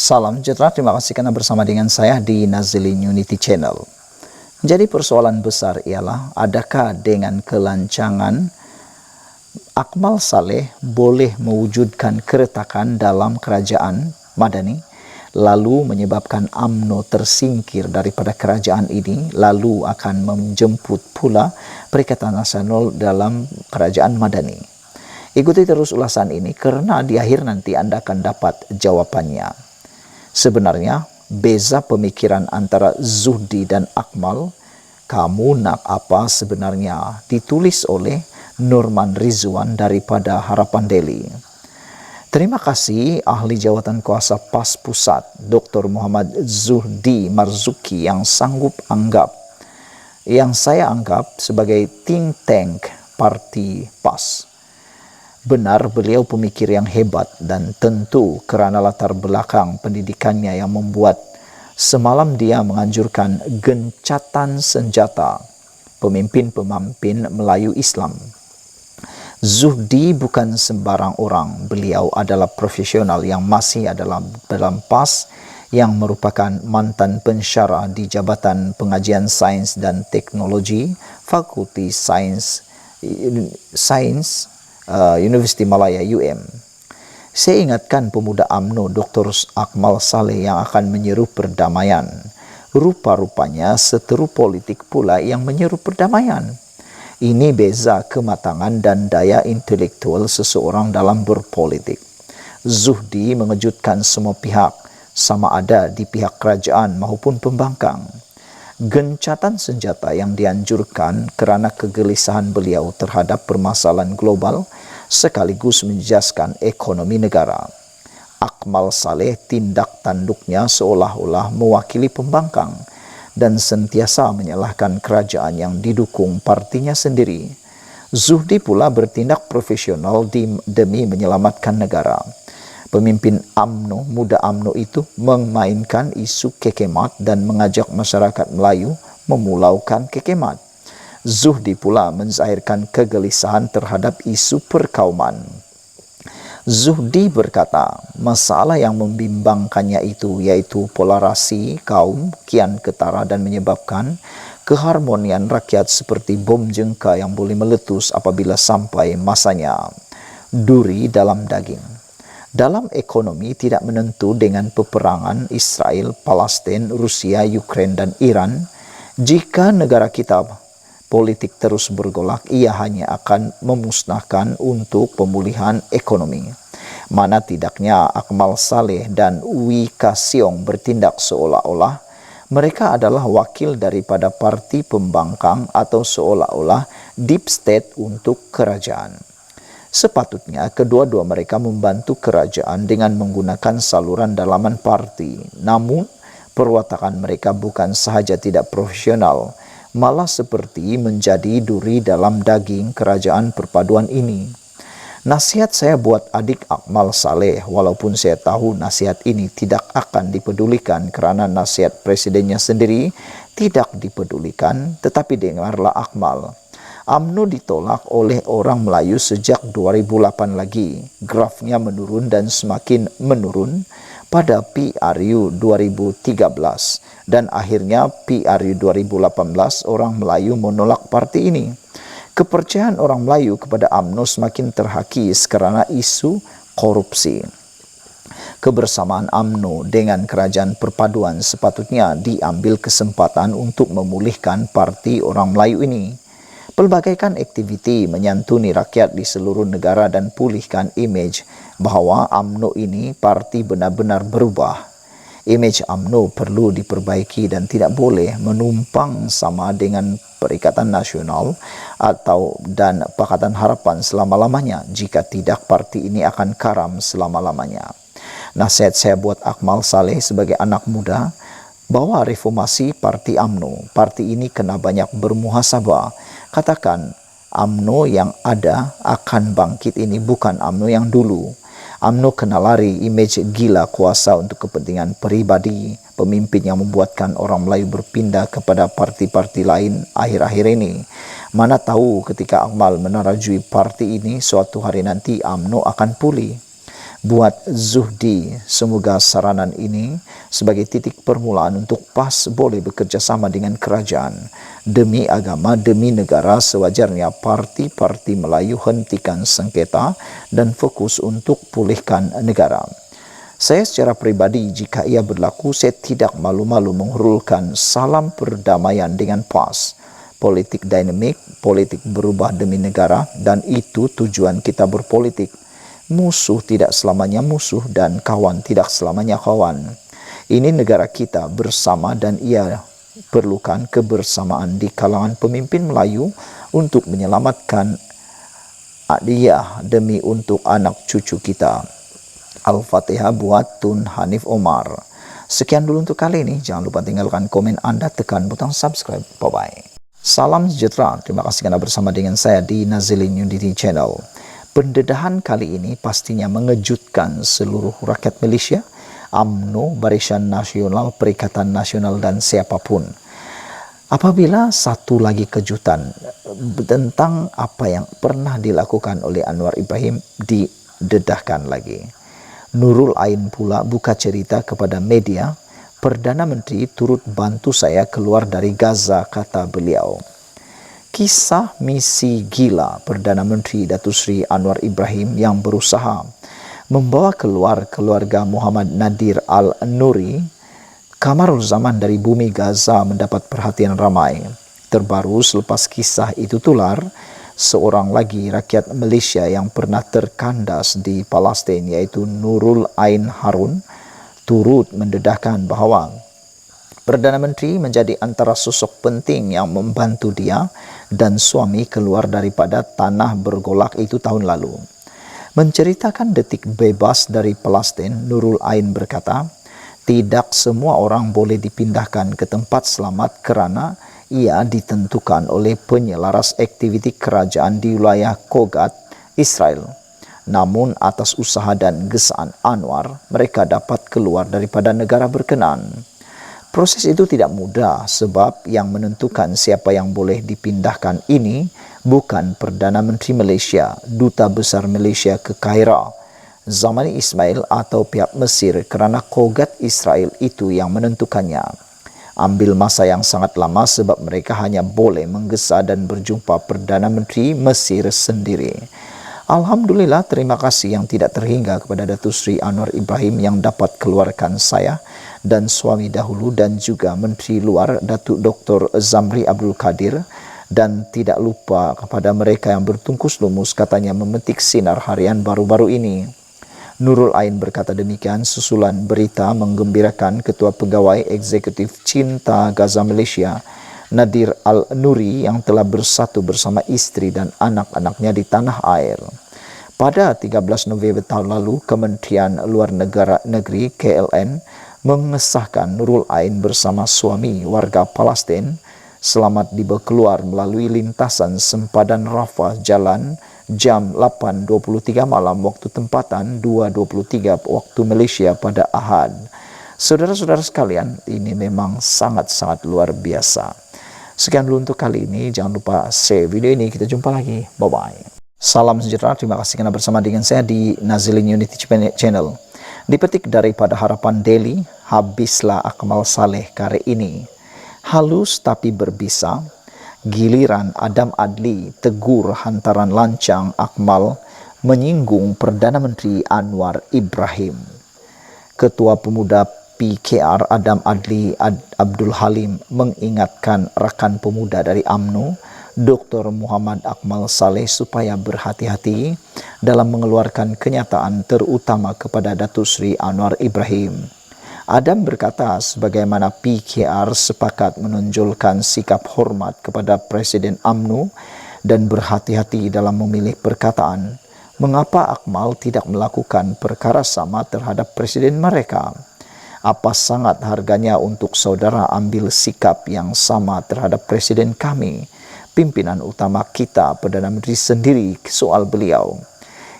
Salam sejahtera, terima kasih karena bersama dengan saya di Nazilin Unity Channel. Jadi persoalan besar ialah, adakah dengan kelancangan Akmal Saleh boleh mewujudkan keretakan dalam kerajaan Madani, lalu menyebabkan UMNO tersingkir daripada kerajaan ini, lalu akan menjemput pula Perikatan Nasional dalam kerajaan Madani. Ikuti terus ulasan ini kerana di akhir nanti Anda akan dapat jawapannya. Sebenarnya, beza pemikiran antara Zuhdi dan Akmal, kamu nak apa sebenarnya, ditulis oleh Nurman Rizwan daripada Harapan Daily. Terima kasih ahli jawatan kuasa PAS Pusat, Dr. Muhammad Zuhdi Marzuki yang saya anggap sebagai think tank parti PAS. Benar, beliau pemikir yang hebat dan tentu kerana latar belakang pendidikannya yang membuat semalam dia menganjurkan gencatan senjata pemimpin-pemimpin Melayu Islam. Zuhdi bukan sembarang orang. Beliau adalah profesional yang masih dalam PAS yang merupakan mantan pensyarah di Jabatan Pengajian Sains dan Teknologi Fakulti Sains Universiti Malaya UM. Saya ingatkan pemuda UMNO Dr. Akmal Saleh yang akan menyeru perdamaian. Rupa-rupanya seteru politik pula yang menyeru perdamaian. Ini beza kematangan dan daya intelektual seseorang dalam berpolitik. Zuhdi mengejutkan semua pihak, sama ada di pihak kerajaan maupun pembangkang. Gencatan senjata yang dianjurkan kerana kegelisahan beliau terhadap permasalahan global sekaligus menjejaskan ekonomi negara. Akmal Saleh tindak tanduknya seolah-olah mewakili pembangkang dan sentiasa menyalahkan kerajaan yang didukung partinya sendiri. Zuhdi pula bertindak profesional demi menyelamatkan negara. Pemimpin UMNO, muda UMNO itu memainkan isu kekemat dan mengajak masyarakat Melayu memulaukan kekemat. Zuhdi pula menzahirkan kegelisahan terhadap isu perkauman. Zuhdi berkata, masalah yang membimbangkannya itu iaitu polarasi kaum kian ketara dan menyebabkan keharmonian rakyat seperti bom jengka yang boleh meletus apabila sampai masanya. Duri dalam daging. Dalam ekonomi tidak menentu dengan peperangan Israel, Palestin, Rusia, Ukraine dan Iran. Jika negara kita politik terus bergolak, ia hanya akan memusnahkan untuk pemulihan ekonomi. Mana tidaknya Akmal Saleh dan Wi Kasiong bertindak seolah-olah mereka adalah wakil daripada parti pembangkang atau seolah-olah deep state untuk kerajaan. Sepatutnya kedua-dua mereka membantu kerajaan dengan menggunakan saluran dalaman parti. Namun, perwatakan mereka bukan sahaja tidak profesional, malah seperti menjadi duri dalam daging kerajaan perpaduan ini. Nasihat saya buat adik Akmal Saleh, walaupun saya tahu nasihat ini tidak akan dipedulikan kerana nasihat presidennya sendiri tidak dipedulikan, tetapi dengarlah Akmal. UMNO ditolak oleh orang Melayu sejak 2008 lagi. Grafnya menurun dan semakin menurun pada PRU 2013 dan akhirnya PRU 2018 orang Melayu menolak parti ini. Kepercayaan orang Melayu kepada UMNO semakin terhakis kerana isu korupsi. Kebersamaan UMNO dengan kerajaan perpaduan sepatutnya diambil kesempatan untuk memulihkan parti orang Melayu ini. Pelbagaikan aktiviti menyantuni rakyat di seluruh negara dan pulihkan imej bahawa UMNO ini parti benar-benar berubah. Imej UMNO perlu diperbaiki dan tidak boleh menumpang sama dengan Perikatan Nasional dan Pakatan Harapan selama-lamanya. Jika tidak, parti ini akan karam selama-lamanya. Nasihat saya buat Akmal Saleh sebagai anak muda, bawa reformasi parti UMNO. Parti ini kena banyak bermuhasabah. Katakan, UMNO yang ada akan bangkit ini bukan UMNO yang dulu. UMNO kena lari imej gila kuasa untuk kepentingan peribadi. Pemimpin yang membuatkan orang Melayu berpindah kepada parti-parti lain akhir-akhir ini. Mana tahu ketika Akmal menarajui parti ini, suatu hari nanti UMNO akan pulih. Buat Zuhdi, semoga saranan ini sebagai titik permulaan untuk PAS boleh bekerja sama dengan kerajaan. Demi agama, demi negara, sewajarnya parti-parti Melayu hentikan sengketa dan fokus untuk pulihkan negara. Saya secara pribadi, jika ia berlaku, saya tidak malu-malu menghurulkan salam perdamaian dengan PAS. Politik dinamik, politik berubah demi negara, dan itu tujuan kita berpolitik. Musuh tidak selamanya musuh dan kawan tidak selamanya kawan. Ini negara kita bersama dan ia perlukan kebersamaan di kalangan pemimpin Melayu untuk menyelamatkan dia demi untuk anak cucu kita. Al-Fatihah buat Tun Hanif Omar. Sekian dulu untuk kali ini. Jangan lupa tinggalkan komen Anda, tekan butang subscribe. Bye-bye. Salam sejahtera. Terima kasih karena bersama dengan saya di Nazilin Unity Channel. Pendedahan kali ini pastinya mengejutkan seluruh rakyat Malaysia, UMNO, Barisan Nasional, Perikatan Nasional dan siapapun. Apabila satu lagi kejutan tentang apa yang pernah dilakukan oleh Anwar Ibrahim didedahkan lagi. Nurul Ain pula buka cerita kepada media, Perdana Menteri turut bantu saya keluar dari Gaza, kata beliau. Kisah misi gila Perdana Menteri Datuk Seri Anwar Ibrahim yang berusaha membawa keluar keluarga Muhammad Nadir Al-Nuri, Kamarul Zaman dari bumi Gaza mendapat perhatian ramai. Terbaru selepas kisah itu tular, seorang lagi rakyat Malaysia yang pernah terkandas di Palestin iaitu Nurul Ain Harun turut mendedahkan bahawa Perdana Menteri menjadi antara sosok penting yang membantu dia dan suami keluar daripada tanah bergolak itu tahun lalu. Menceritakan detik bebas dari Palestin, Nurul Ain berkata, tidak semua orang boleh dipindahkan ke tempat selamat kerana ia ditentukan oleh penyelaras aktiviti kerajaan di wilayah Kogat, Israel. Namun atas usaha dan gesaan Anwar, mereka dapat keluar daripada negara berkenaan. Proses itu tidak mudah sebab yang menentukan siapa yang boleh dipindahkan ini bukan Perdana Menteri Malaysia, Duta Besar Malaysia ke Kaira, Zamani Ismail atau pihak Mesir kerana Kogat Israel itu yang menentukannya. Ambil masa yang sangat lama sebab mereka hanya boleh menggesa dan berjumpa Perdana Menteri Mesir sendiri. Alhamdulillah, terima kasih yang tidak terhingga kepada Datuk Seri Anwar Ibrahim yang dapat keluarkan saya dan suami dahulu dan juga Menteri Luar Datuk Dr. Zamri Abdul Kadir, dan tidak lupa kepada mereka yang bertungkus lumus katanya memetik sinar harian baru-baru ini. Nurul Ain berkata demikian susulan berita menggembirakan Ketua Pegawai Eksekutif Cinta Gaza Malaysia, Nadir Al-Nuri yang telah bersatu bersama isteri dan anak-anaknya di tanah air. Pada 13 November tahun lalu, Kementerian Luar Negeri KLN mengesahkan Nurul Ain bersama suami warga Palestin selamat dibawa keluar melalui lintasan sempadan Rafah Jalan jam 8.23 malam waktu tempatan 2.23 waktu Malaysia pada Ahad. Saudara-saudara sekalian, ini memang sangat-sangat luar biasa. Sekian dulu untuk kali ini. Jangan lupa share video ini. Kita jumpa lagi. Bye-bye. Salam sejahtera. Terima kasih kerana bersama dengan saya di Nazilin Unity Channel. Dipetik daripada Harapan Daily, habislah Akmal Saleh kali ini. Halus tapi berbisa. Giliran Adam Adli tegur hantaran lancang Akmal menyinggung Perdana Menteri Anwar Ibrahim. Ketua Pemuda PKR Adam Adli Abdul Halim mengingatkan rakan pemuda dari UMNO Dr. Muhammad Akmal Saleh supaya berhati-hati dalam mengeluarkan kenyataan terutama kepada Datuk Seri Anwar Ibrahim. Adam berkata sebagaimana PKR sepakat menonjolkan sikap hormat kepada Presiden UMNO dan berhati-hati dalam memilih perkataan, mengapa Akmal tidak melakukan perkara sama terhadap Presiden mereka? Apa sangat harganya untuk saudara ambil sikap yang sama terhadap Presiden kami, pimpinan utama kita, Perdana Menteri sendiri, soal beliau.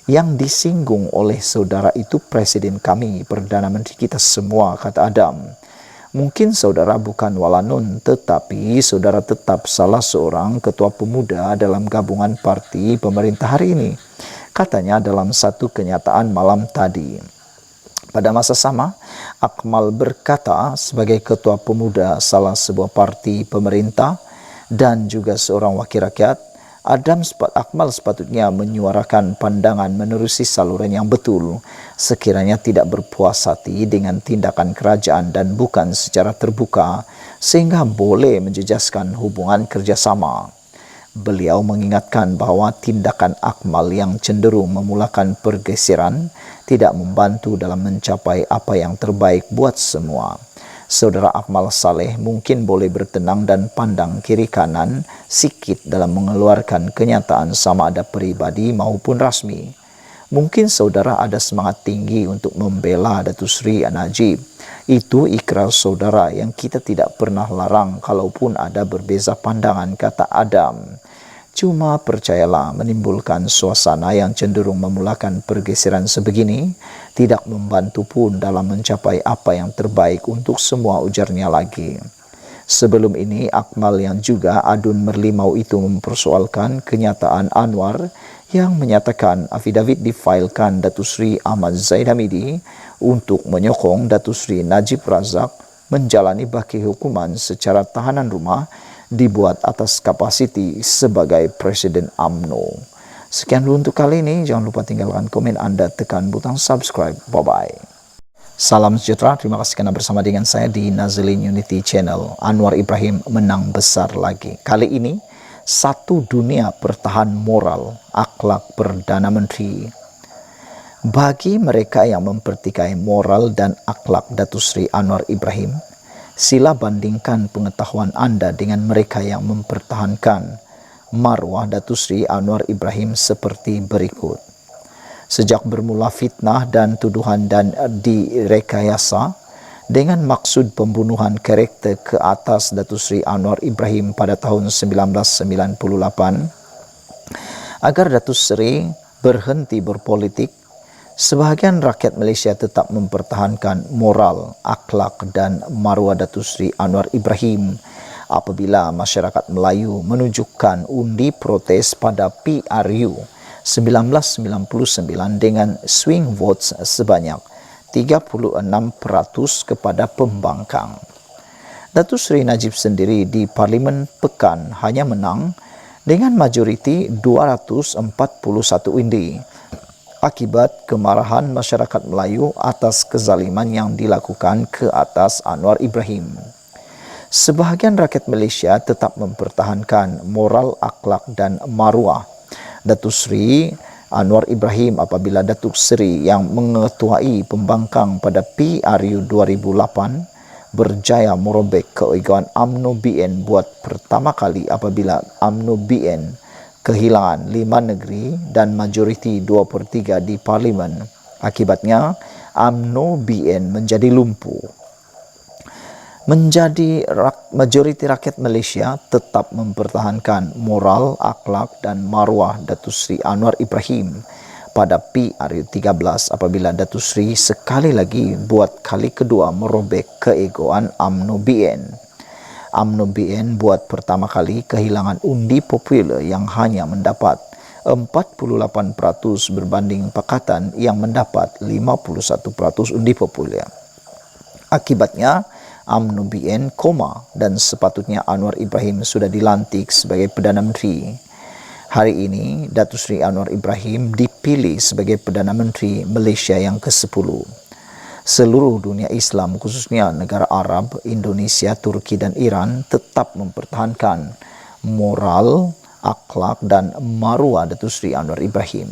Yang disinggung oleh saudara itu Presiden kami, Perdana Menteri kita semua, kata Adam. Mungkin saudara bukan walanun, tetapi saudara tetap salah seorang ketua pemuda dalam gabungan parti pemerintah hari ini. katanya dalam satu kenyataan malam tadi. Pada masa sama, Akmal berkata sebagai ketua pemuda salah sebuah parti pemerintah dan juga seorang wakil rakyat, Akmal sepatutnya menyuarakan pandangan menerusi saluran yang betul, sekiranya tidak berpuas hati dengan tindakan kerajaan dan bukan secara terbuka, sehingga boleh menjejaskan hubungan kerjasama. Beliau mengingatkan bahawa tindakan Akmal yang cenderung memulakan pergeseran tidak membantu dalam mencapai apa yang terbaik buat semua. Saudara Akmal Saleh mungkin boleh bertenang dan pandang kiri kanan sikit dalam mengeluarkan kenyataan sama ada peribadi maupun rasmi. Mungkin saudara ada semangat tinggi untuk membela Datuk Seri Najib. Itu ikrar saudara yang kita tidak pernah larang kalaupun ada berbeza pandangan, kata Adam. Cuma percayalah, menimbulkan suasana yang cenderung memulakan pergeseran sebegini tidak membantu pun dalam mencapai apa yang terbaik untuk semua, ujarnya lagi. Sebelum ini, Akmal yang juga adun merlimau itu mempersoalkan kenyataan Anwar yang menyatakan afidavit difailkan Datuk Seri Ahmad Zaid Hamidi untuk menyokong Datuk Seri Najib Razak menjalani baki hukuman secara tahanan rumah dibuat atas kapasiti sebagai Presiden UMNO. Sekian dulu untuk kali ini. Jangan lupa tinggalkan komen anda, tekan butang subscribe. Bye-bye. Salam sejahtera. Terima kasih kerana bersama dengan saya di Nazilin Unity Channel. Anwar Ibrahim menang besar lagi. Kali ini, satu dunia pertahan moral, akhlak Perdana Menteri. Bagi mereka yang mempertikai moral dan akhlak Datuk Seri Anwar Ibrahim, sila bandingkan pengetahuan anda dengan mereka yang mempertahankan marwah Datuk Seri Anwar Ibrahim seperti berikut. Sejak bermula fitnah dan tuduhan dan direkayasa dengan maksud pembunuhan karakter ke atas Datuk Seri Anwar Ibrahim pada tahun 1998, agar Datuk Seri berhenti berpolitik, sebahagian rakyat Malaysia tetap mempertahankan moral, akhlak dan maruah Datuk Seri Anwar Ibrahim apabila masyarakat Melayu menunjukkan undi protes pada PRU 1999 dengan swing votes sebanyak 36% kepada pembangkang. Datuk Seri Najib sendiri di Parlimen Pekan hanya menang dengan majoriti 241 undi. Akibat kemarahan masyarakat Melayu atas kezaliman yang dilakukan ke atas Anwar Ibrahim. Sebahagian rakyat Malaysia tetap mempertahankan moral, akhlak dan maruah Datuk Seri Anwar Ibrahim apabila Datuk Seri yang mengetuai pembangkang pada PRU 2008 berjaya merobek keegoan UMNO BN buat pertama kali apabila UMNO BN kehilangan 5 negeri dan majoriti 2/3 di Parlimen. Akibatnya, UMNO BN menjadi lumpuh. Majoriti rakyat Malaysia tetap mempertahankan moral, akhlak dan maruah Datuk Seri Anwar Ibrahim pada PRU 13 apabila Datuk Seri sekali lagi buat kali kedua merobek keegoan UMNO BN. UMNO BN buat pertama kali kehilangan undi popular yang hanya mendapat 48% berbanding Pakatan yang mendapat 51% undi popular. Akibatnya, UMNO BN koma dan sepatutnya Anwar Ibrahim sudah dilantik sebagai Perdana Menteri. Hari ini, Datuk Seri Anwar Ibrahim dipilih sebagai Perdana Menteri Malaysia yang ke-10. Seluruh dunia Islam, khususnya negara Arab, Indonesia, Turki dan Iran tetap mempertahankan moral, akhlak dan maruah Datuk Seri Anwar Ibrahim.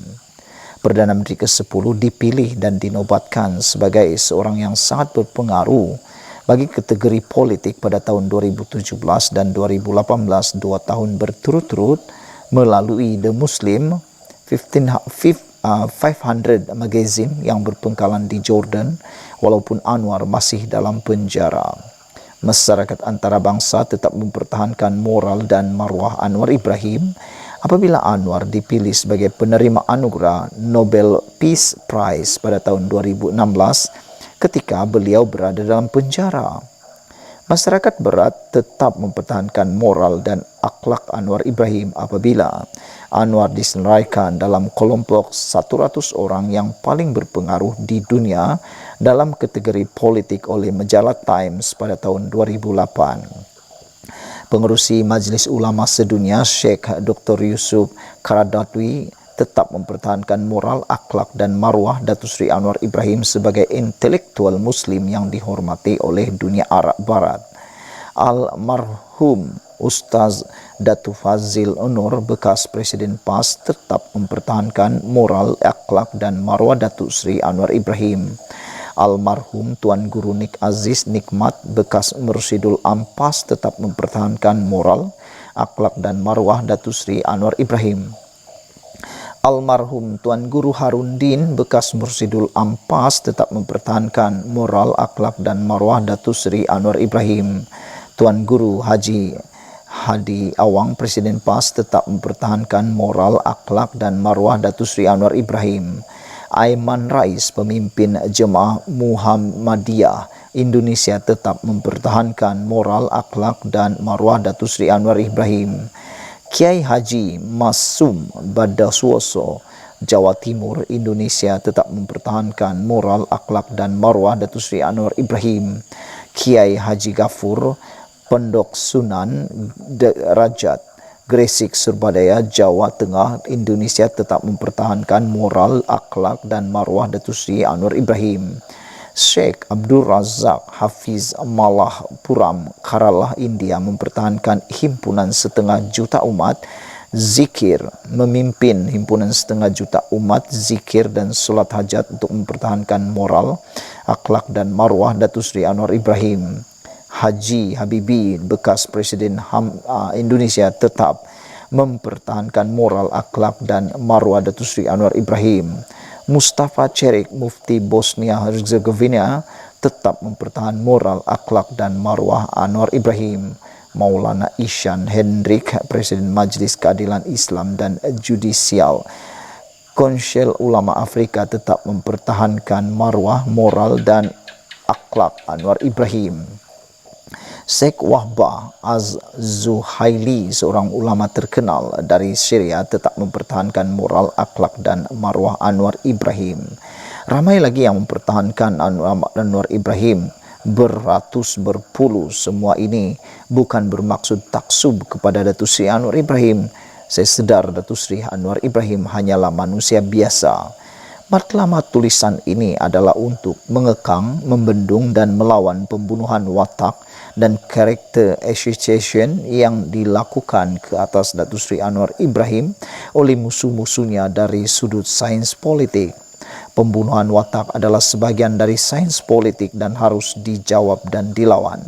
Perdana Menteri ke-10 dipilih dan dinobatkan sebagai seorang yang sangat berpengaruh bagi kategori politik pada tahun 2017 dan 2018, 2 tahun berturut-turut melalui The Muslim 500 magazine yang berpengkalan di Jordan walaupun Anwar masih dalam penjara. Masyarakat antarabangsa tetap mempertahankan moral dan maruah Anwar Ibrahim apabila Anwar dipilih sebagai penerima anugerah Nobel Peace Prize pada tahun 2016 ketika beliau berada dalam penjara. Masyarakat Berat tetap mempertahankan moral dan akhlak Anwar Ibrahim apabila Anwar disenaraikan dalam kelompok 100 orang yang paling berpengaruh di dunia dalam kategori politik oleh majalah Times pada tahun 2008. Pengerusi Majlis Ulama Sedunia Sheikh Dr. Yusuf Qaradawi tetap mempertahankan moral, akhlak dan marwah Datuk Seri Anwar Ibrahim sebagai intelektual Muslim yang dihormati oleh dunia Arab Barat. Almarhum Ustaz Datuk Fazil Nur, bekas Presiden PAS, tetap mempertahankan moral, akhlak dan marwah Datuk Seri Anwar Ibrahim. Almarhum Tuan Guru Nik Aziz Nikmat, bekas Mursyidul Ampas, tetap mempertahankan moral, akhlak dan marwah Datuk Seri Anwar Ibrahim. Almarhum Tuan Guru Harundin, bekas Mursyidul Ampas, tetap mempertahankan moral, akhlak dan marwah Datuk Seri Anwar Ibrahim. Tuan Guru Haji Hadi Awang, Presiden PAS, tetap mempertahankan moral, akhlak dan marwah Datuk Seri Anwar Ibrahim. Aiman Rais, pemimpin Jemaah Muhammadiyah Indonesia, tetap mempertahankan moral, akhlak dan marwah Datuk Seri Anwar Ibrahim. Kiai Haji Masum Badasuoso, Jawa Timur, Indonesia, tetap mempertahankan moral, akhlak dan marwah Datuk Seri Anwar Ibrahim. Kiai Haji Gafur, Pondok Sunan Derajat, Gresik, Surabaya, Jawa Tengah, Indonesia, tetap mempertahankan moral, akhlak dan marwah Datuk Seri Anwar Ibrahim. Sheikh Abdul Razak Hafiz Malah Puram, Kerala, India, mempertahankan himpunan 1,5 juta umat zikir, memimpin himpunan 1,5 juta umat zikir dan solat hajat untuk mempertahankan moral, akhlak dan marwah Datuk Seri Anwar Ibrahim. Haji Habibie, bekas Presiden Indonesia, tetap mempertahankan moral, akhlak dan marwah Datuk Seri Anwar Ibrahim. Mustafa Cerik, Mufti Bosnia Herzegovina, tetap mempertahankan moral, akhlak dan marwah Anwar Ibrahim. Maulana Ishan Hendrik, Presiden Majlis Keadilan Islam dan Judisial Konsil Ulama Afrika, tetap mempertahankan marwah, moral dan akhlak Anwar Ibrahim. Sheikh Wahbah Az-Zuhaili, seorang ulama terkenal dari Syria, tetap mempertahankan moral, akhlak dan marwah Anwar Ibrahim. Ramai lagi yang mempertahankan Anwar Ibrahim, beratus berpuluh. Semua ini bukan bermaksud taksub kepada Datuk Seri Anwar Ibrahim. Saya sedar Datuk Seri Anwar Ibrahim hanyalah manusia biasa. Matlamat tulisan ini adalah untuk mengekang, membendung dan melawan pembunuhan watak dan character assassination yang dilakukan ke atas Datuk Seri Anwar Ibrahim oleh musuh-musuhnya dari sudut sains politik. Pembunuhan watak adalah sebagian dari sains politik dan harus dijawab dan dilawan.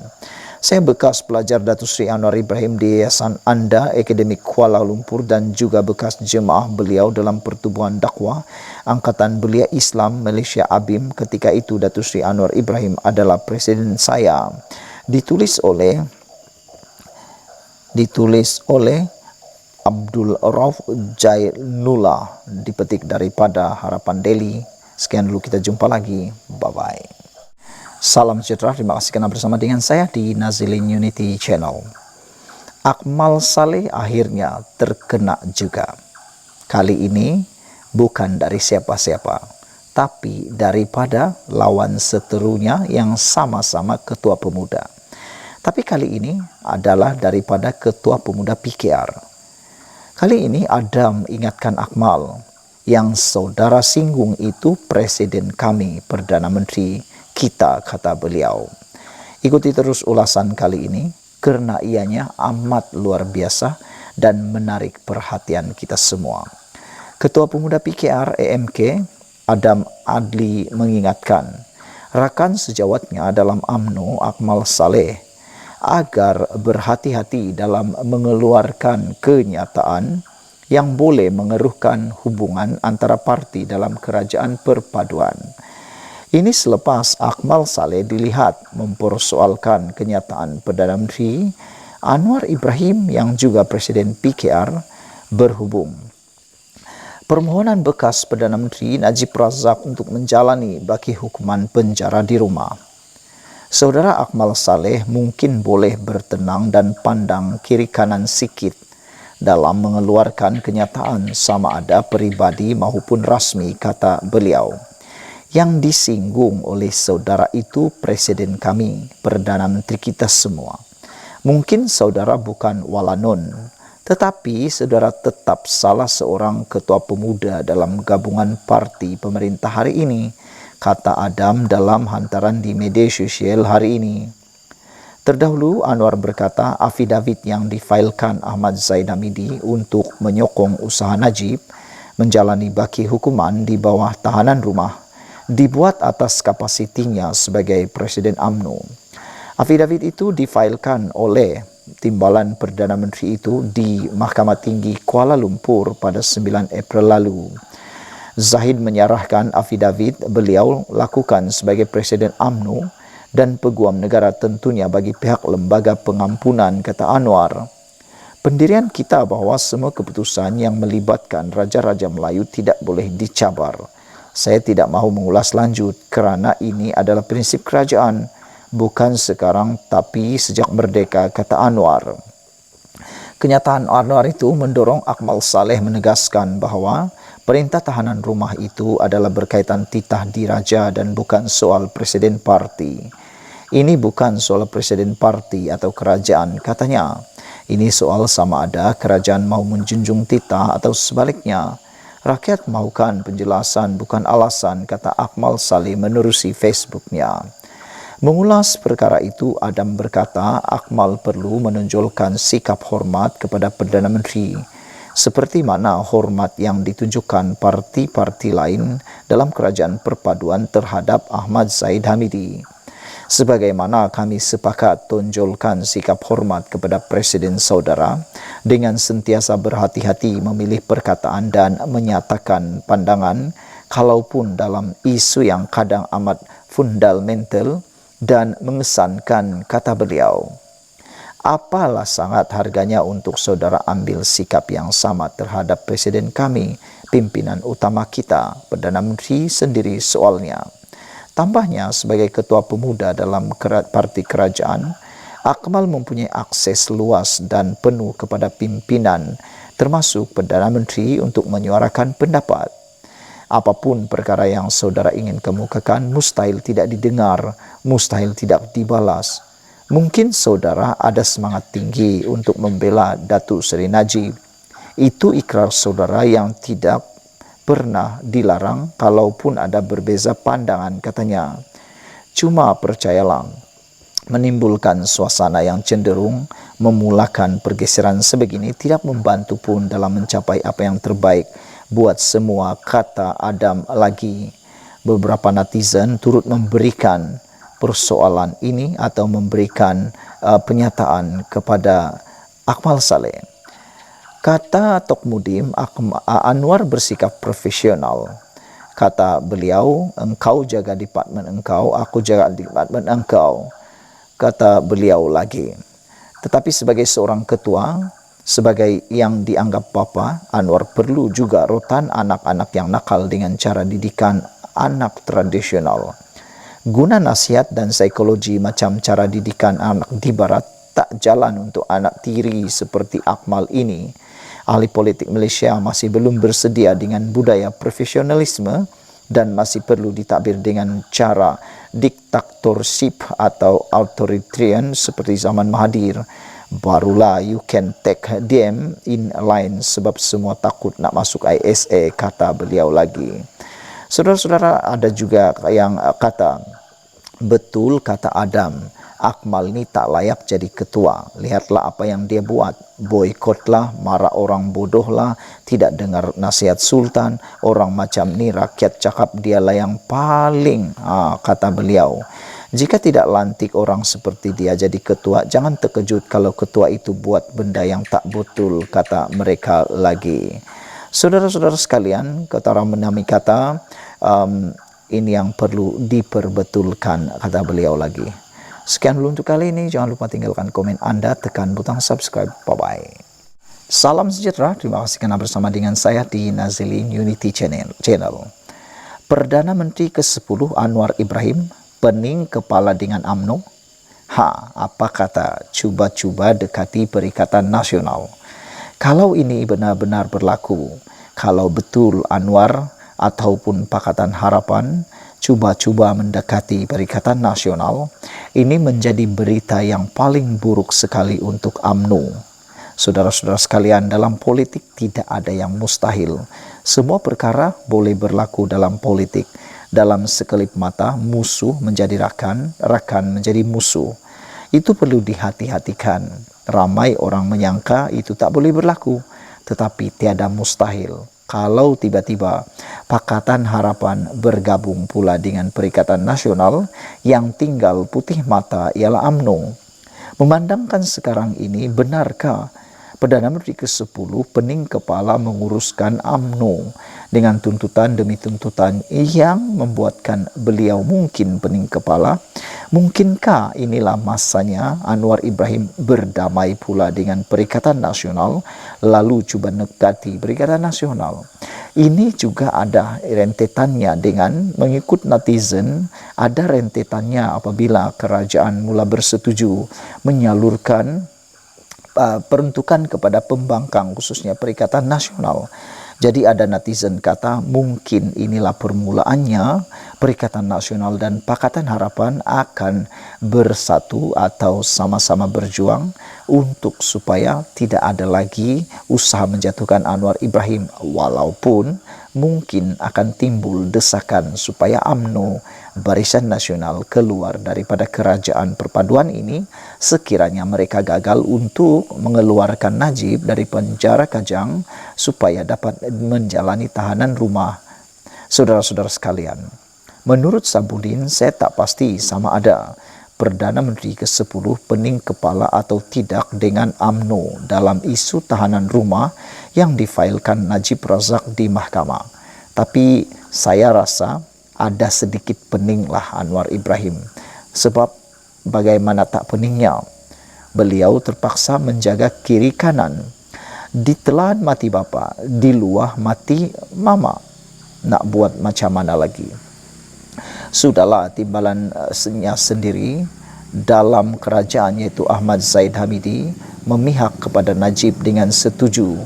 Saya bekas pelajar Datuk Seri Anwar Ibrahim di Yayasan Anda Akademik Kuala Lumpur dan juga bekas jemaah beliau dalam Pertubuhan Dakwah Angkatan Belia Islam Malaysia ABIM. Ketika itu Datuk Seri Anwar Ibrahim adalah presiden saya. Ditulis oleh Abdul Rauf Jainullah, dipetik daripada Harapan Daily. Sekian dulu, kita jumpa lagi. Bye-bye. Salam sejahtera, terima kasih karena bersama dengan saya di Nazilin Unity Channel. Akmal Saleh akhirnya terkena juga. Kali ini bukan dari siapa-siapa, tapi daripada lawan seterunya yang sama-sama ketua pemuda. Tapi kali ini adalah daripada ketua pemuda PKR. Kali ini Adam ingatkan Akmal, yang saudara singgung itu presiden kami, Perdana Menteri kita, kata beliau. Ikuti terus ulasan kali ini kerana ianya amat luar biasa dan menarik perhatian kita semua. Ketua Pemuda PKR AMK Adam Adli mengingatkan rakan sejawatnya dalam UMNO Akmal Saleh agar berhati-hati dalam mengeluarkan kenyataan yang boleh mengeruhkan hubungan antara parti dalam kerajaan perpaduan. Ini selepas Akmal Saleh dilihat mempersoalkan kenyataan Perdana Menteri Anwar Ibrahim yang juga Presiden PKR berhubung permohonan bekas Perdana Menteri Najib Razak untuk menjalani baki hukuman penjara di rumah. Saudara Akmal Saleh mungkin boleh bertenang dan pandang kiri kanan sikit dalam mengeluarkan kenyataan sama ada peribadi maupun rasmi, kata beliau. Yang disinggung oleh saudara itu presiden kami, Perdana Menteri kita semua. Mungkin saudara bukan walanon, tetapi saudara tetap salah seorang ketua pemuda dalam gabungan parti pemerintah hari ini, kata Adam dalam hantaran di media sosial hari ini. Terdahulu Anwar berkata afidavit yang difailkan Ahmad Zaid Hamidi untuk menyokong usaha Najib menjalani baki hukuman di bawah tahanan rumah dibuat atas kapasitinya sebagai Presiden UMNO. Afidavit itu difailkan oleh timbalan Perdana Menteri itu di Mahkamah Tinggi Kuala Lumpur pada 9 April lalu. Zahid menyerahkan afidavit beliau lakukan sebagai Presiden UMNO dan peguam negara tentunya bagi pihak lembaga pengampunan, kata Anwar. Pendirian kita bahawa semua keputusan yang melibatkan Raja-Raja Melayu tidak boleh dicabar. Saya tidak mahu mengulas lanjut kerana ini adalah prinsip kerajaan, bukan sekarang tapi sejak merdeka, kata Anwar. Kenyataan Anwar itu mendorong Akmal Saleh menegaskan bahawa perintah tahanan rumah itu adalah berkaitan titah diraja dan bukan soal presiden parti. Ini bukan soal presiden parti atau kerajaan, katanya. Ini soal sama ada kerajaan mahu menjunjung titah atau sebaliknya. Rakyat mahukan penjelasan bukan alasan, kata Akmal Saleh menerusi Facebooknya. Mengulas perkara itu, Adam berkata Akmal perlu menonjolkan sikap hormat kepada Perdana Menteri, seperti mana hormat yang ditunjukkan parti-parti lain dalam kerajaan perpaduan terhadap Ahmad Zaid Hamidi. Sebagaimana kami sepakat tonjolkan sikap hormat kepada Presiden saudara dengan sentiasa berhati-hati memilih perkataan dan menyatakan pandangan kalaupun dalam isu yang kadang amat fundamental dan mengesankan, kata beliau. Apalah sangat harganya untuk saudara ambil sikap yang sama terhadap Presiden kami, pimpinan utama kita, Perdana Menteri sendiri soalnya. Tambahnya, sebagai ketua pemuda dalam parti kerajaan, Akmal mempunyai akses luas dan penuh kepada pimpinan, termasuk Perdana Menteri untuk menyuarakan pendapat. Apapun perkara yang saudara ingin kemukakan, mustahil tidak didengar, mustahil tidak dibalas. Mungkin saudara ada semangat tinggi untuk membela Datuk Seri Najib. Itu ikrar saudara yang tidak pernah dilarang kalaupun ada berbeza pandangan, katanya. Cuma percayalah, menimbulkan suasana yang cenderung memulakan pergeseran sebegini tidak membantu pun dalam mencapai apa yang terbaik buat semua, kata Adam lagi. Beberapa netizen turut memberikan persoalan ini atau memberikan pernyataan kepada Akmal Saleh. Kata Tok Mudim, Anwar bersikap profesional. Kata beliau, engkau jaga departmen engkau, aku jaga departmen engkau. Kata beliau lagi. Tetapi sebagai seorang ketua, sebagai yang dianggap bapa, Anwar perlu juga rotan anak-anak yang nakal dengan cara didikan anak tradisional. Guna nasihat dan psikologi macam cara didikan anak di barat tak jalan untuk anak tiri seperti Akmal ini. Ahli politik Malaysia masih belum bersedia dengan budaya profesionalisme dan masih perlu ditakbir dengan cara diktatorship atau authoritarian seperti zaman Mahathir. Barulah you can take them in line sebab semua takut nak masuk ISA, kata beliau lagi. Saudara-saudara, ada juga yang kata, betul kata Adam, Akmal ni tak layak jadi ketua. Lihatlah apa yang dia buat. Boikotlah, marah orang bodohlah, tidak dengar nasihat sultan. Orang macam ni rakyat cakap dialah yang paling, kata beliau. Jika tidak lantik orang seperti dia jadi ketua, jangan terkejut kalau ketua itu buat benda yang tak betul, kata mereka lagi. Saudara-saudara sekalian, kata orang menami kata, ini yang perlu diperbetulkan, kata beliau lagi. Sekian dulu untuk kali ini. Jangan lupa tinggalkan komen Anda, tekan butang subscribe. Bye-bye. Salam sejahtera. Terima kasih kerana bersama dengan saya di Nazilin Unity Channel. Perdana Menteri ke-10 Anwar Ibrahim pening kepala dengan UMNO? Apa kata cuba-cuba dekati Perikatan Nasional? Kalau ini benar-benar berlaku, kalau betul Anwar ataupun Pakatan Harapan cuba-cuba mendekati Perikatan Nasional, ini menjadi berita yang paling buruk sekali untuk UMNO. Saudara-saudara sekalian, dalam politik tidak ada yang mustahil. Semua perkara boleh berlaku dalam politik. Dalam sekelip mata, musuh menjadi rakan, rakan menjadi musuh. Itu perlu dihati-hatikan. Ramai orang menyangka itu tak boleh berlaku, tetapi tiada mustahil. Kalau tiba-tiba Pakatan Harapan bergabung pula dengan Perikatan Nasional, yang tinggal putih mata ialah UMNO. Memandangkan sekarang ini, benarkah Perdana Menteri ke-10 pening kepala menguruskan UMNO dengan tuntutan demi tuntutan yang membuatkan beliau mungkin pening kepala? Mungkinkah inilah masanya Anwar Ibrahim berdamai pula dengan Perikatan Nasional, lalu cuba nekati Perikatan Nasional? Ini juga ada rentetannya dengan mengikut netizen, ada rentetannya apabila kerajaan mula bersetuju menyalurkan peruntukan kepada pembangkang khususnya Perikatan Nasional. Jadi ada netizen kata mungkin inilah permulaannya Perikatan Nasional dan Pakatan Harapan akan bersatu atau sama-sama berjuang untuk supaya tidak ada lagi usaha menjatuhkan Anwar Ibrahim, walaupun mungkin akan timbul desakan supaya UMNO Barisan Nasional keluar daripada kerajaan perpaduan ini sekiranya mereka gagal untuk mengeluarkan Najib dari penjara Kajang supaya dapat menjalani tahanan rumah. Saudara-saudara sekalian, menurut Sabudin, saya tak pasti sama ada Perdana Menteri ke-10 pening kepala atau tidak dengan UMNO dalam isu tahanan rumah yang difailkan Najib Razak di mahkamah. Tapi saya rasa ada sedikit peninglah Anwar Ibrahim. Sebab bagaimana tak peningnya, beliau terpaksa menjaga kiri kanan. Ditelan mati bapa, diluah mati mama. Nak buat macam mana lagi? Sudahlah timbalannya sendiri dalam kerajaan iaitu Ahmad Zaid Hamidi memihak kepada Najib dengan setuju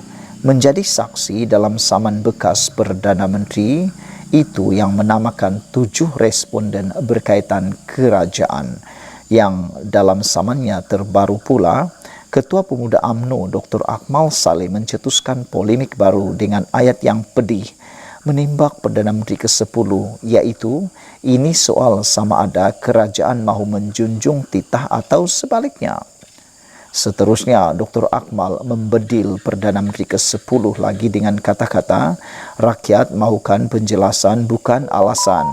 menjadi saksi dalam saman bekas Perdana Menteri itu yang menamakan 7 responden berkaitan kerajaan, yang dalam samannya terbaru pula Ketua Pemuda UMNO Dr. Akmal Saleh mencetuskan polemik baru dengan ayat yang pedih menimbak Perdana Menteri ke-10, iaitu ini soal sama ada kerajaan mahu menjunjung titah atau sebaliknya. Seterusnya, Dr. Akmal membedil Perdana Menteri ke-10 lagi dengan kata-kata, rakyat mahukan penjelasan bukan alasan.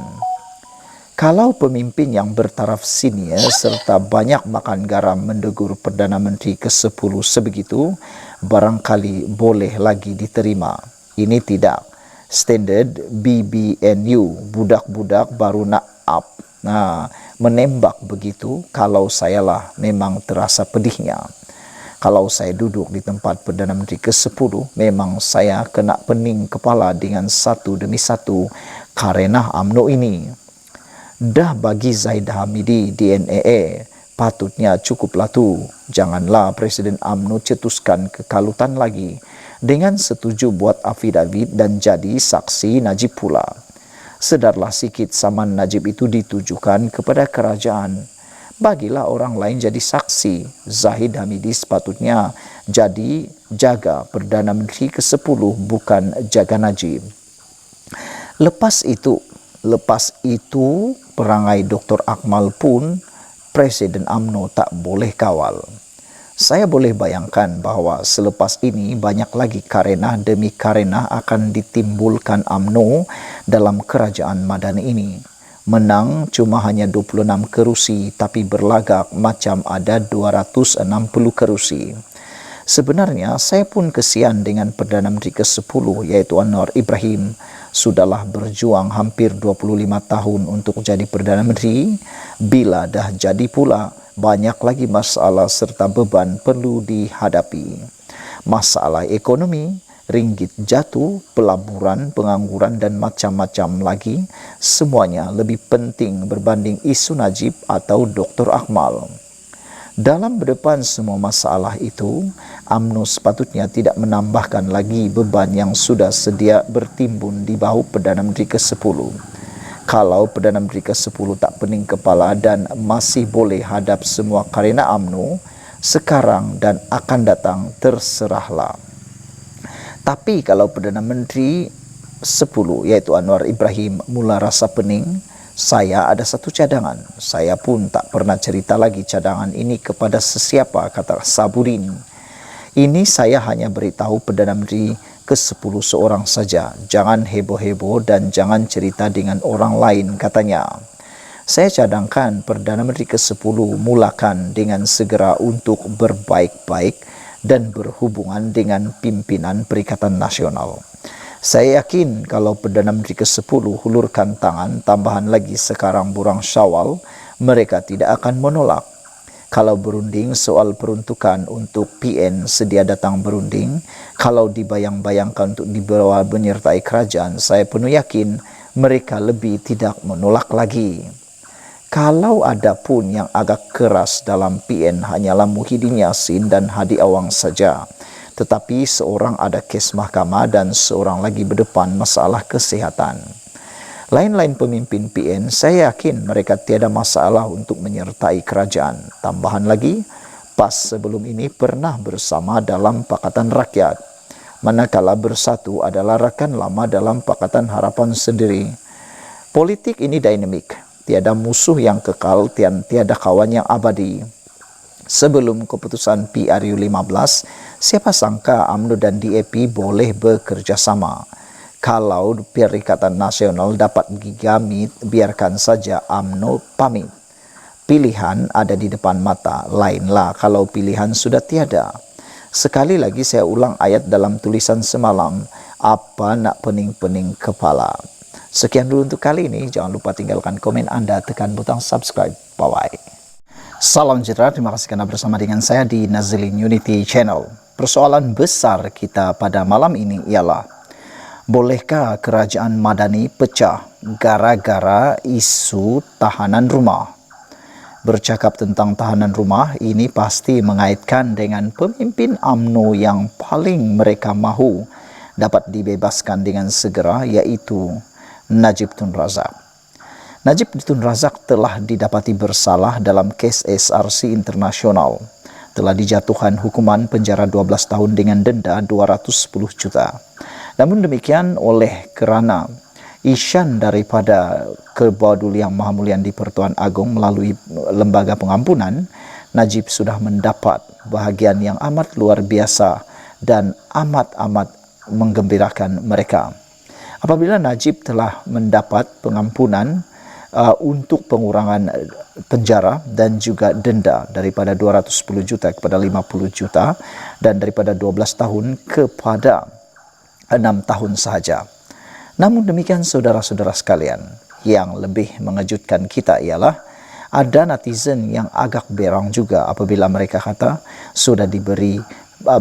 Kalau pemimpin yang bertaraf senior serta banyak makan garam mendegur Perdana Menteri ke-10 sebegitu, barangkali boleh lagi diterima. Ini tidak. Standard BBNU, budak-budak baru nak up. Menembak begitu, kalau sayalah memang terasa pedihnya. Kalau saya duduk di tempat Perdana Menteri ke-10, memang saya kena pening kepala dengan satu demi satu karena UMNO ini. Dah bagi Zaid Hamidi DNA, patutnya cukuplah tu. Janganlah Presiden UMNO cetuskan kekalutan lagi dengan setuju buat affidavit dan jadi saksi Najib pula. Sedarlah sikit saman Najib itu ditujukan kepada kerajaan. Bagilah orang lain jadi saksi. Zahid Hamidi sepatutnya jadi jaga Perdana Menteri ke-10, bukan jaga Najib. Lepas itu perangai Dr. Akmal pun Presiden UMNO tak boleh kawal. Saya boleh bayangkan bahawa selepas ini banyak lagi karenah demi karenah akan ditimbulkan UMNO dalam kerajaan Madani ini. Menang cuma hanya 26 kerusi tapi berlagak macam ada 260 kerusi. Sebenarnya saya pun kesian dengan Perdana Menteri ke-10 iaitu Anwar Ibrahim. Sudahlah berjuang hampir 25 tahun untuk jadi Perdana Menteri. Bila dah jadi pula, banyak lagi masalah serta beban perlu dihadapi. Masalah ekonomi, ringgit jatuh, pelaburan, pengangguran, dan macam-macam lagi, semuanya lebih penting berbanding isu Najib atau Dr. Akmal. Dalam berdepan semua masalah itu, UMNO sepatutnya tidak menambahkan lagi beban yang sudah sedia bertimbun di bahu Perdana Menteri ke-10. Kalau Perdana Menteri ke-10 tak pening kepala dan masih boleh hadap semua karena UMNO, sekarang dan akan datang terserahlah. Tapi kalau Perdana Menteri 10 iaitu Anwar Ibrahim mula rasa pening, saya ada satu cadangan. Saya pun tak pernah cerita lagi cadangan ini kepada sesiapa, kata Sabudin. Ini saya hanya beritahu Perdana Menteri ke-10 seorang saja. Jangan heboh-heboh dan jangan cerita dengan orang lain, katanya. Saya cadangkan Perdana Menteri ke-10 mulakan dengan segera untuk berbaik-baik dan berhubungan dengan pimpinan Perikatan Nasional. Saya yakin kalau Perdana Menteri ke-10 hulurkan tangan tambahan lagi sekarang bulan Syawal, mereka tidak akan menolak. Kalau berunding soal peruntukan untuk PN sedia datang berunding, kalau dibayang-bayangkan untuk dibawa menyertai kerajaan, saya penuh yakin mereka lebih tidak menolak lagi. Kalau ada pun yang agak keras dalam PN hanyalah Muhyiddin Yassin dan Hadi Awang saja. Tetapi seorang ada kes mahkamah dan seorang lagi berdepan masalah kesihatan. Lain-lain pemimpin PN, saya yakin mereka tiada masalah untuk menyertai kerajaan. Tambahan lagi, PAS sebelum ini pernah bersama dalam Pakatan Rakyat. Manakala Bersatu adalah rakan lama dalam Pakatan Harapan sendiri. Politik ini dinamik. Tiada musuh yang kekal, tiada kawan yang abadi. Sebelum keputusan PRU15, siapa sangka UMNO dan DAP boleh bekerjasama. Kalau Perikatan Nasional dapat gigamit, biarkan saja UMNO pamit. Pilihan ada di depan mata, lainlah kalau pilihan sudah tiada. Sekali lagi saya ulang ayat dalam tulisan semalam, apa nak pening-pening kepala. Sekian dulu untuk kali ini. Jangan lupa tinggalkan komen Anda, tekan butang subscribe. Bye-bye. Salam sejahtera, terima kasih karena bersama dengan saya di Nazilin Unity Channel. Persoalan besar kita pada malam ini ialah, bolehkah kerajaan Madani pecah gara-gara isu tahanan rumah? Bercakap tentang tahanan rumah, ini pasti mengaitkan dengan pemimpin UMNO yang paling mereka mahu dapat dibebaskan dengan segera, iaitu Najib Tun Razak. Najib Tun Razak telah didapati bersalah dalam kes SRC internasional. Telah dijatuhkan hukuman penjara 12 tahun dengan denda 210 juta. Namun demikian, oleh kerana isyan daripada Kebawah Yang Maha Muliaan di Pertuan Agong melalui lembaga pengampunan, Najib sudah mendapat bahagian yang amat luar biasa dan amat-amat menggembirakan mereka. Apabila Najib telah mendapat pengampunan untuk pengurangan penjara dan juga denda daripada 210 juta kepada 50 juta dan daripada 12 tahun kepada 6 tahun sahaja. Namun demikian saudara-saudara sekalian, yang lebih mengejutkan kita ialah ada netizen yang agak berang juga apabila mereka kata sudah diberi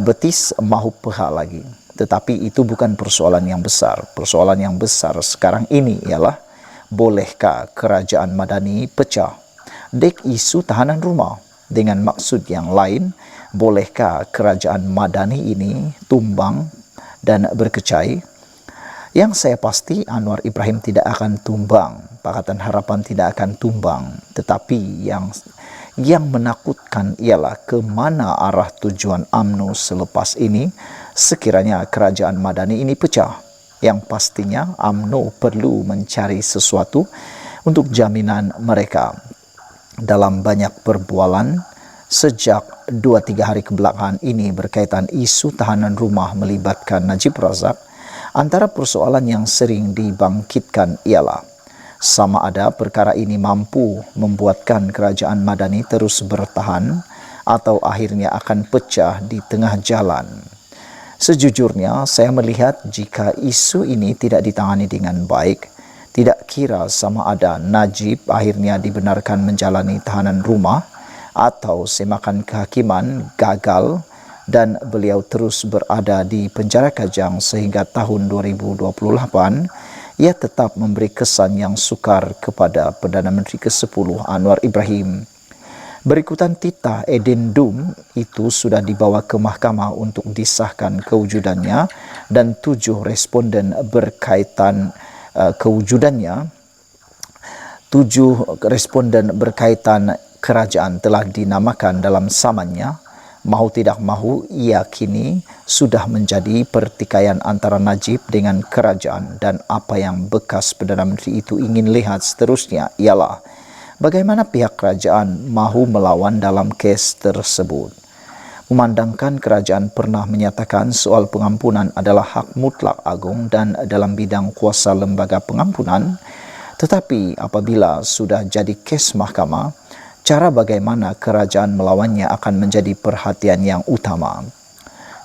betis mahu peha lagi. Tetapi itu bukan persoalan yang besar. Persoalan yang besar sekarang ini ialah, bolehkah kerajaan Madani pecah? Dek isu tahanan rumah. Dengan maksud yang lain, bolehkah kerajaan Madani ini tumbang dan berkecai? Yang saya pasti Anwar Ibrahim tidak akan tumbang. Pakatan Harapan tidak akan tumbang. Tetapi yang menakutkan ialah ke mana arah tujuan UMNO selepas ini sekiranya kerajaan Madani ini pecah. Yang pastinya UMNO perlu mencari sesuatu untuk jaminan mereka. Dalam banyak perbualan sejak 2-3 hari kebelakangan ini berkaitan isu tahanan rumah melibatkan Najib Razak, antara persoalan yang sering dibangkitkan ialah sama ada perkara ini mampu membuatkan kerajaan Madani terus bertahan atau akhirnya akan pecah di tengah jalan. Sejujurnya, saya melihat jika isu ini tidak ditangani dengan baik, tidak kira sama ada Najib akhirnya dibenarkan menjalani tahanan rumah atau semakan kehakiman gagal dan beliau terus berada di penjara Kajang sehingga tahun 2028, ia tetap memberi kesan yang sukar kepada Perdana Menteri ke-10 Anwar Ibrahim. Berikutan titah edendum itu sudah dibawa ke mahkamah untuk disahkan kewujudannya dan 7 responden berkaitan kewujudannya. 7 responden berkaitan kerajaan telah dinamakan dalam samannya. Mahu tidak mahu, ia kini sudah menjadi pertikaian antara Najib dengan kerajaan, dan apa yang bekas Perdana Menteri itu ingin lihat seterusnya ialah bagaimana pihak kerajaan mahu melawan dalam kes tersebut. Memandangkan kerajaan pernah menyatakan soal pengampunan adalah hak mutlak agung dan dalam bidang kuasa lembaga pengampunan, tetapi apabila sudah jadi kes mahkamah, cara bagaimana kerajaan melawannya akan menjadi perhatian yang utama.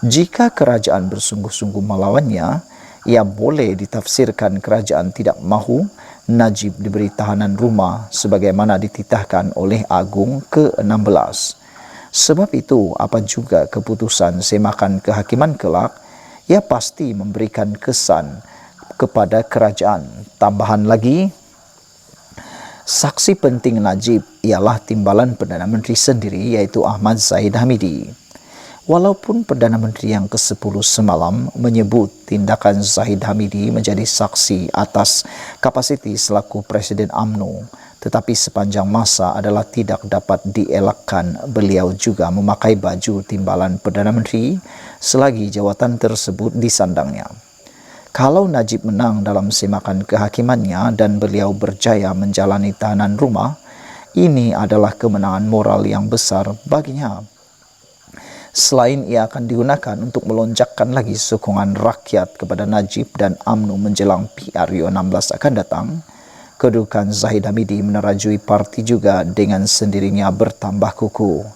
Jika kerajaan bersungguh-sungguh melawannya, ia boleh ditafsirkan kerajaan tidak mahu Najib diberi tahanan rumah sebagaimana dititahkan oleh Agung ke-16. Sebab itu, apa juga keputusan semakan kehakiman kelak, ia pasti memberikan kesan kepada kerajaan. Tambahan lagi, saksi penting Najib ialah timbalan Perdana Menteri sendiri, iaitu Ahmad Zahid Hamidi. Walaupun Perdana Menteri yang ke-10 semalam menyebut tindakan Zahid Hamidi menjadi saksi atas kapasiti selaku Presiden UMNO, tetapi sepanjang masa adalah tidak dapat dielakkan beliau juga memakai baju timbalan Perdana Menteri selagi jawatan tersebut disandangnya. Kalau Najib menang dalam semakan kehakimannya dan beliau berjaya menjalani tahanan rumah, ini adalah kemenangan moral yang besar baginya. Selain ia akan digunakan untuk melonjakkan lagi sokongan rakyat kepada Najib dan UMNO menjelang PRU 16 akan datang, kedudukan Zahid Hamidi menerajui parti juga dengan sendirinya bertambah kukuh.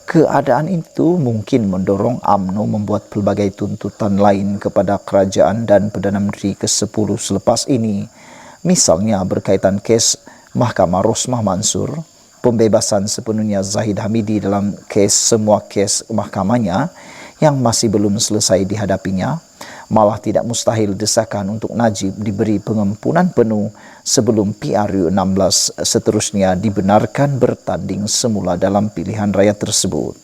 Keadaan itu mungkin mendorong UMNO membuat pelbagai tuntutan lain kepada kerajaan dan Perdana Menteri ke-10 selepas ini, misalnya berkaitan kes Mahkamah Rosmah Mansur, pembebasan sepenuhnya Zahid Hamidi dalam semua kes mahkamahnya yang masih belum selesai dihadapinya. Malah tidak mustahil desakan untuk Najib diberi pengampunan penuh sebelum PRU 16 seterusnya dibenarkan bertanding semula dalam pilihan raya tersebut.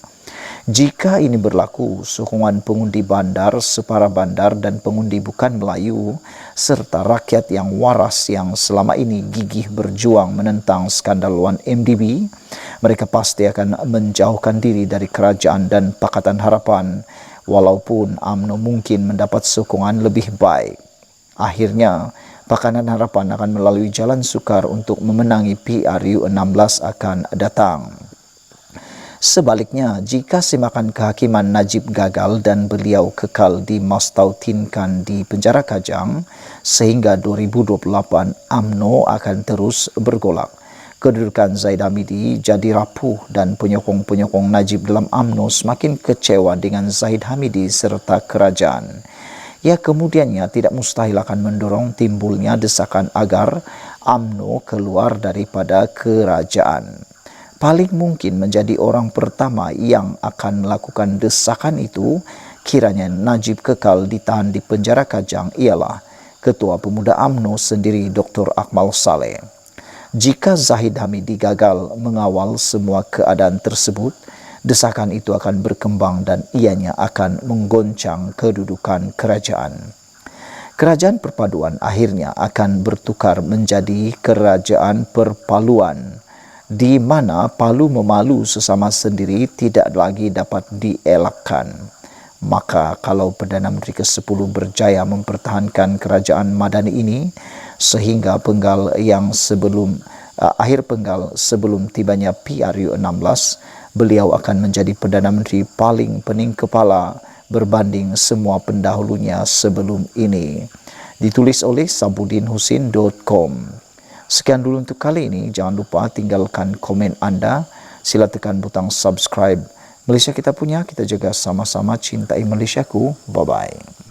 Jika ini berlaku, sokongan pengundi bandar, separa bandar dan pengundi bukan Melayu, serta rakyat yang waras yang selama ini gigih berjuang menentang skandal 1MDB, mereka pasti akan menjauhkan diri dari kerajaan dan Pakatan Harapan, walaupun UMNO mungkin mendapat sokongan lebih baik. Akhirnya, Pakatan Harapan akan melalui jalan sukar untuk memenangi PRU 16 akan datang. Sebaliknya, jika semakan kehakiman Najib gagal dan beliau kekal dimastautinkan di penjara Kajang, sehingga 2028 UMNO akan terus bergolak. Kedudukan Zahid Hamidi jadi rapuh dan penyokong-penyokong Najib dalam UMNO semakin kecewa dengan Zahid Hamidi serta kerajaan. Ia kemudiannya tidak mustahil akan mendorong timbulnya desakan agar UMNO keluar daripada kerajaan. Paling mungkin menjadi orang pertama yang akan melakukan desakan itu kiranya Najib kekal ditahan di penjara Kajang ialah Ketua Pemuda UMNO sendiri Dr. Akmal Saleh. Jika Zahid Hamidi gagal mengawal semua keadaan tersebut, desakan itu akan berkembang dan ianya akan menggoncang kedudukan kerajaan. Kerajaan perpaduan akhirnya akan bertukar menjadi kerajaan perpaluan, di mana palu memalu sesama sendiri tidak lagi dapat dielakkan. Maka kalau Perdana Menteri ke-10 berjaya mempertahankan kerajaan Madani ini sehingga penggal yang akhir penggal sebelum tibanya PRU 16, beliau akan menjadi Perdana Menteri paling pening kepala berbanding semua pendahulunya sebelum ini. Ditulis oleh sabudinhusin.com. Sekian dulu untuk kali ini. Jangan lupa tinggalkan komen anda. Sila tekan butang subscribe. Malaysia kita punya, kita jaga sama-sama cintai Malaysiaku. Bye-bye.